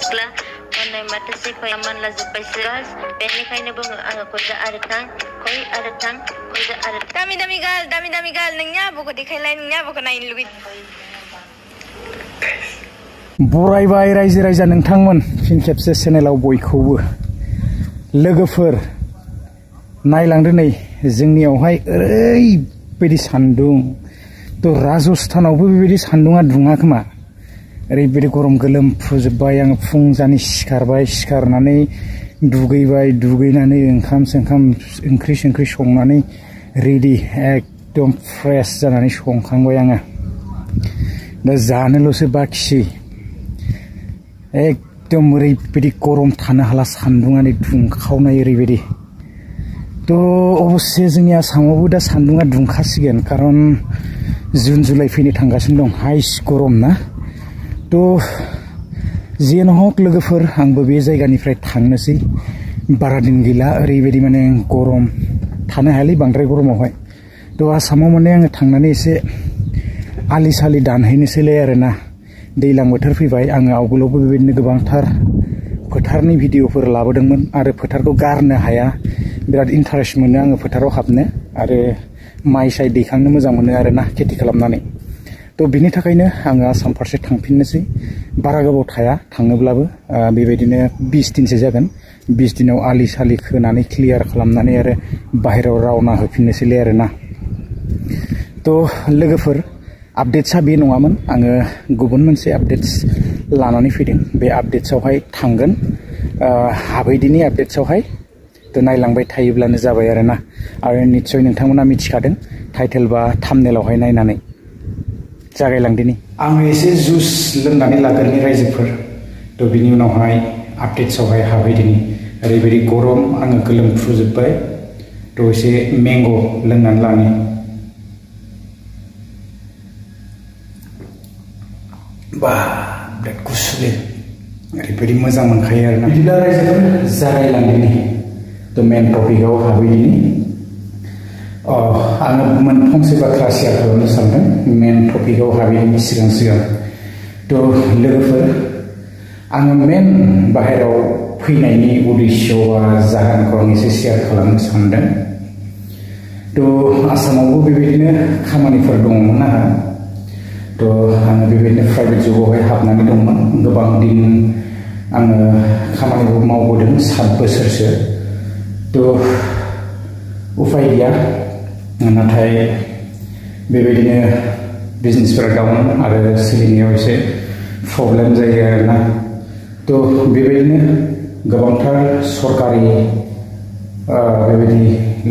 सिख्ला अननाय माथो सिफाया मानला जोब्बायसो गास बेनिखायनो बुङो आङो खयजा आरो थां खयजा आरो दामि दामि गाल नोंनि आबौखौ देखायलाय नोंनि आबौखौ नायनो लुगैदों बरायबाय रायजो राजा नोंथांमोन फिन खेबसे चेनेलाव बयखौबो लोगोफोर नायलांदो नै जोंनियावहाय ओरैबायदि सान्दुं तो राजस्थानावबो बेबायदि सान्दुङा दुङा खोमा ओरैबायदि गरम गोलोमफुजोब्बाय आङो फुंजानि सिखारनानै दुगैनानै ओंखाम ओंख्रि संनानै रेडि एकदम फ्रेश जानानै संखांबाय आङो दा जानोल'सो बाखिसै एकदम ओरैबायदि गरम थानो हाला सान्दुङानो दुंखावनाय ओरैबायदि तो अबस्से जोंनि आसामावबो दा सान्दुङा दुंखासिगोन खारन जुन जुलाइ फैनो थांगासिनो दं हाइस गरम ना तो जियानो हक लोगोफोर आंबो बे जायगानिफ्राय थांनोसै बारा दिन गैला ओरैबायदि माने गरम थानो हायालै बांद्राय गरमावहाय तो आसामाव माने आङो थांनानै एसे आलि सालि दानहैनोसैलाय आरोना दैज्लां बोथोर फैबाय आङो आवगोलावबो बेबायदिनो गोबांथार फोथारनि भिडिअफोर लाबोदोंमोन आरो फोथारखौ गारनो हाया बिराद इन्टारेस्ट मोनो आङो फोथाराव हाबनो आरो माइ साइ दैखांनो मोजां मोनो आरोना खेथि खालामनानै तो बिनि थाखायनो आङो आसाम फारसे थांफिननोसै बारा गोबाव थाया थाङोब्लाबो बेबायदिनो 20 दिनसो जागोन 20 दिनाव आलि सालि खोनानै क्लियार खालामनानै आरो बाहेरायाव रावना होफिननोसैलाय आरोना तो लोगोफोर आपडेट्सआ बे नङामोन आङो गुबुन मोनसे आपडेट्स लानानै फैदों बे आपडेट्सआवहाय थांगोन हाबैदिनि आपडेट्सआवहाय तो नायलांबाय थायोब्लानो जाबाय आरोना आरो निस्सय नोंथांमोना मिथिखादों टाइटेल बा थाम्बनेलावहाय नायनानै जागायलांदिनि आङो एसे जुस लोंनानै लागोननि रायजोफोर तो बिनि उनावहाय आपडेट्सआवहाय हाबैदिनि ओरैबायदि गरम आङो गोलोमफ्रुजोब्बाय तो एसे मेंग' लोंनानै लानि बा बिराद गुसुलै ओरैबायदि मोजां मोनखायो आरोना बिदिब्ला रायजोफोर जागायलांदिनि तो मेन टपिकआव हाबैदिनि आङो फंसे बाथ्रा शेयार खालामनो सानदों मेन टपिकआव हाबैदिनि सिगां तो लोगोफोर आङो मेन बाहेराव फैनायनि उद्देश्य बा जाहोनखौ आं एसे शेयार खालामनो सानदों तो आसामावबो बेबायदिनो खामानिफोर दङमोन आंहा तो आङो बेबायदिनो प्राइभेट जबावहाय हाबनानै दंमोन गोबां दिन आङो खामानिखौ मावबोदों 7 बोसोरसो तो उफाय गैया नाथाय बेबायदिनो बिजनेसफोरा डाउन आरो सोलिनायाव एसे प्रब्लेम जायो आरोना तो बेबायदिनो गोबांथार सरकारि बेबायदि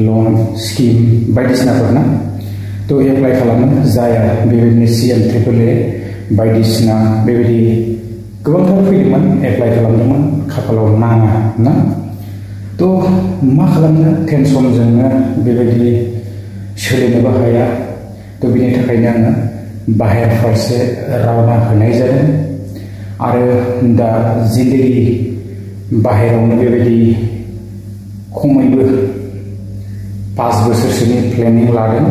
लन स्किम बायदिसिनाफोर ना तो एप्लाइ खालामनो जाया बेबायदिनो CM-AAA बायदिसिना बेबायदि गोबांथार फैदोंमोन एप्लाइ खालामदोंमोन खाफालाव नाङा ना तो मा खालामनो टेनसनजोंनो बेबायदि सोलिनोबो हाया तो बिनि थाखायनो आङो बाहेर फारसे रावना होनाय जादों आरो दा जिन्दगि बाहेरावनो बेबायदि खमैबो 5 बोसोरसोनि प्लेनिं लादों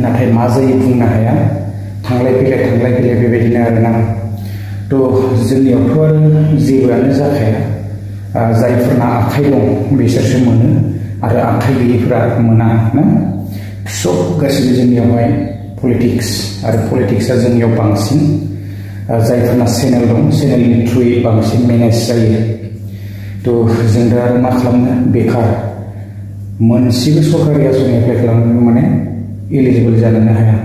नाथाय मा जायो बुंनो हाया थांलाय फैलाय बेबायदिनो आरोना तो जोंनियावथ' आरो जेबोआनो जाखाया जायफोरना आखाइ दं बिसोरसो मोनो आरो आखाइ गैयिफोरा मोना ना सब गासिबो जोंनियावहाय पलिटिक्स आरो पलिटिक्सआ जोंनियाव बांसिन जायफोरना चेनेल दं चेनेलनि थ्रुयै बांसिन मेनेज जायो तो जों दा आरो मा खालामनो बेखार मोनसेबो सरकारि आसनि एप्लाइ खालामनो माने एलिजिबल जानोनो हाया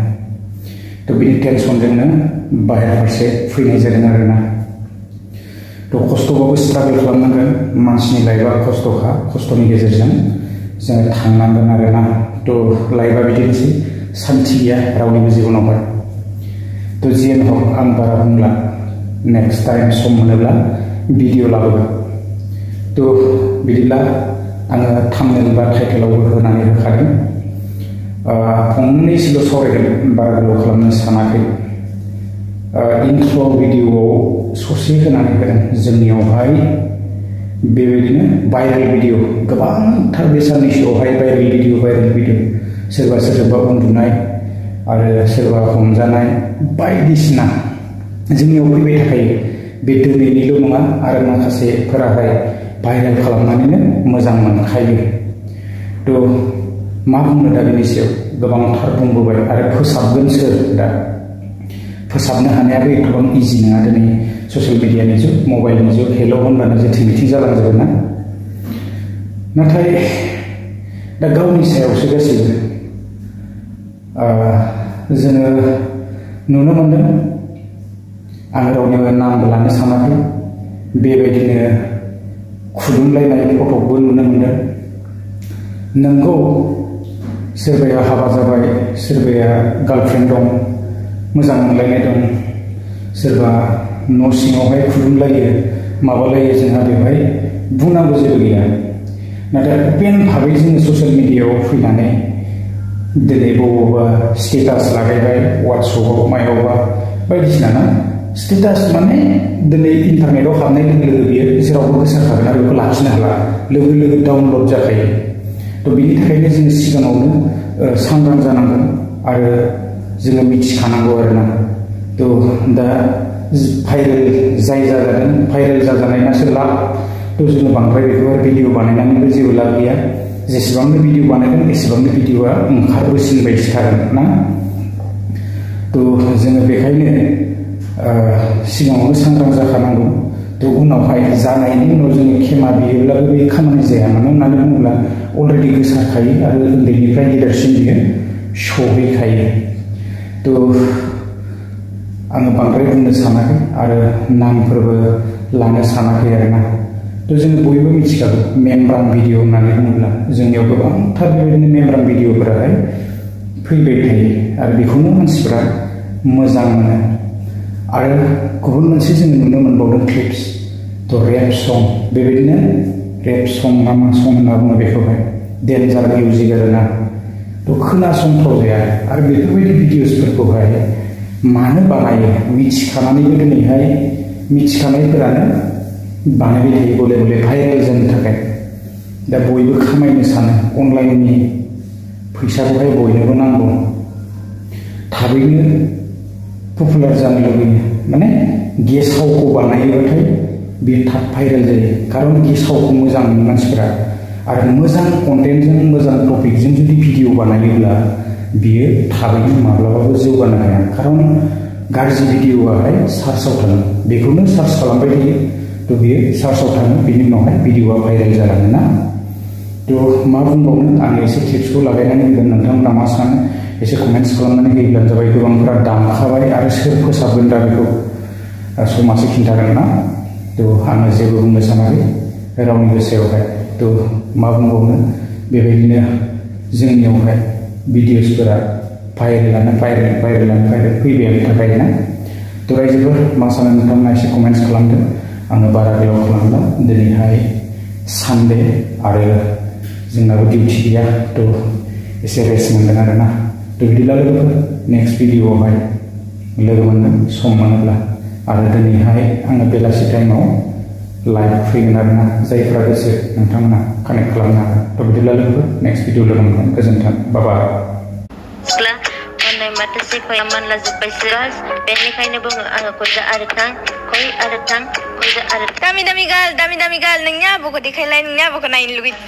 तो बिनि टेनसनजोंनो बाहेर फारसे फैनाय जादों आरोना तो खस्थ'बाबो स्ट्रागल खालामनांगोन मानसिनि लाइफआ खस्थ'नि गेजेरजों जोङो थांनांगोन आरोना तो लाइफआ बिदिनोसै सान्थि गैया रावनिबो जिबनावहाय तो जियानो हक आं बारा बुंला नेक्स्ट टाइम सम मोनोब्ला भिडिअ लाबोगोन तो बिदिब्ला आङो थाम्बनेल बा टाइटेलावबो होनानै होखादों फंनैसोल' सावरायगोन बारा गोलाव खालामनो सानाखै इन्ट्र' भिडिअआव ससे होनानै होदों जोंनियावहाय बेबायदिनो भाइरेल भिडिअ गोबांथार बे साननैसोआवहाय भाइरेल भिडिअ सोरबा सोरबा उन्दुनाय आरो सोरबा हमजानाय बायदिसिना जोंनियाव फैबाय थाखायो बे दिनैनिल' नङा आरो माखासेफोराहाय भाइरेल खालामनानैनो मोजां मोनखायो। थ' मा बुंनो दा बेनि सायाव गोबांथार बुंबोबाय आरो फोसाबगोन सोर दा फोसाबनो हानायाबो एथबां इजि नङा। दिनै ससियेल मिडियानि जुग, मबाइलनि जुग, हेल' होनबानो जेथिं बिथिं जालांजोबो ना। नाथाय दा गावनि सायावसो गासैबो जोङो नुनो मोनदों। आं रावनिबो नामबो लानो सानाखै, बेबायदिनो खुदुमलायनाय फटकबो नुनो मोनदों। नोंगौ सोरबाया हाबा जाबाय, सोरबाया गार्लफ्रेन्ड दं, मोजां मोनलायनाय दं, सोरबा न' सिङावहाय खुदुमलायो माबालायो, जोंहा बेवहाय बुंनांगौ जेबो गैया। नाथाय अपेन भाबै जोङो ससियेल मिडियायाव फैनानै दिनै बबावबा स्टेटास लागायबाय, वाट्सएपआव मायावबा बायदिसिना ना। स्टेटास माने दिनै इन्टारनेटआव हाबनाय लोगो लोगो बियो जेरावबो गोसारखागोन आरो बेखौ लाखिनो हाला, लोगो लोगो डाउनलड जाखायो। थ' बिनि थाखायनो जोङो सिगाङावनो सांग्रां जानांगोन आरो जोङो मिथिखानांगौ आरोना। थ' दा भाइरेल जाय जाजादों, भाइरेल जाजानायनासो लाब। थ' जोङो बांद्राय बेखौहाय भिडिअ बानायनानैबो जेबो लाब गैया। जेसेबांनो भिडिअ बानायगोन एसेबांनो भिडिअआ ओंखारबोसिनबायसो थागोन ना। थ' जोङो बेखायनो सिगाङावनो सांग्रां जाखानांगौ। थ' उनावहाय जानायनि उनाव जोङो खेमा बियोब्लाबो बे खामानि जाया। मानो होननानै बुङोब्ला अलरेडि गोसारखायो आरो उन्दैनिफ्राय गेदेरसिम बियो सहैखायो। थ' आङो बांद्राय बुंनो सानाखै आरो नामफोरबो लानो सानाखै आरोना। थ' जोङो बयबो मिथिखागौ मेमब्रां भिडिअ होननानै बुङोब्ला जोंनियाव गोबांथार बेबायदिनो मेमब्रां भिडिअफोराहाय फैबाय थायो आरो बेखौनो मानसिफ्रा मोजां मोनो। आरो गुबुन मोनसे जोङो नुनो मोनबावदों क्लिप्स, थ' रेप सं, बेबायदिनो रेप सं ना मा सं होनना बुङो बेखौहाय, डेन्जार मिउजिक आरोना। थ' खोनासंथाव जाया आरो बेफोरबायदि भिडिअसफोरखौहाय मानो बानायो मिथिखानानैबो दिनैहाय मिथिखानायफोरानो बानायबाय थायो गले गले भाइरेल जानो थाखाय। दा बयबो खामायनो सानो, अनलाइननि फैसाखौहाय बयनोबो नांगौ, थाबैनो पपुलार जानो लुबैयो। माने गेसावखौ बानायोबाथाय बेयो थाब भाइरेल जायो, खारन गेसावखौ मोजां मोनो मानसिफोरा। आरो मोजां कन्टेन्टजों मोजां टपिकजों जुदि भिडिअ बानायोब्ला बियो थाबैनो माब्लाबाबो जौगानो हाया। खारन गाज्रि भिडिअआहाय सार्चआव थाङो, बेखौनो सार्च खालामबाय थायो। थ' बियो सार्चआव थाङो, बिनि उनावहाय भिडिअआ भाइरेल जालाङो ना। थ' मा बुंबावनो, आं एसे टिप्सखौ लागायनानै होगोन, नोंथांमोना मा सानो एसे कमेन्ट्स खालामनानै होयोब्लानो जाबाय। गोबांफोरा दानखाबाय आरो सोर फोसाबगोन दा बेखौ समाजो खिन्थागोन ना। थ' आङो जेबो बुंनो सानाखै रावनिबो सायावहाय। थ' मा बुंबावनो, बेबायदिनो जोंनियावहाय भिडिअसफोरा भाइरेलानो भाइरेल फैबायानो थाखाय ना। थ' रायजोफोर मा सानो नोंथांमोना एसे कमेन्ट्स खालामदो। आङो बारा गोलाव खालामला, दिनैहाय सानडे आरो जोंनाबो डिउटि गैया। थ' एसे रेस्ट मोनगोन आरोना। थ' बिदिब्ला लोगोफोर नेक्स्ट भिडिअआवहाय लोगो मोनगोन सम मोनोब्ला। आरो दिनैहाय आङो बेलासि टाइमाव लाइभ फैगोन आरोना, जायफ्रा गोसो नोंथांमोना कानेक्ट खालामनो हागोन। थ' बिदिब्ला लोगोफोर नेक्स्ट भिडिअ लोगो मोनगोन। गोजोन्थों, बाय। सिख्ला अननाय माथोसे खया मानलाजोब्बायसो गास, बेनिखायनो बुङो आङो खयजा आरो थां, खय आरो थां, खयजा आरो दामि दामि गाल नोंनि आब'खौ देखायलाय, नोंनि आब'खौ नायनो लुगैदों।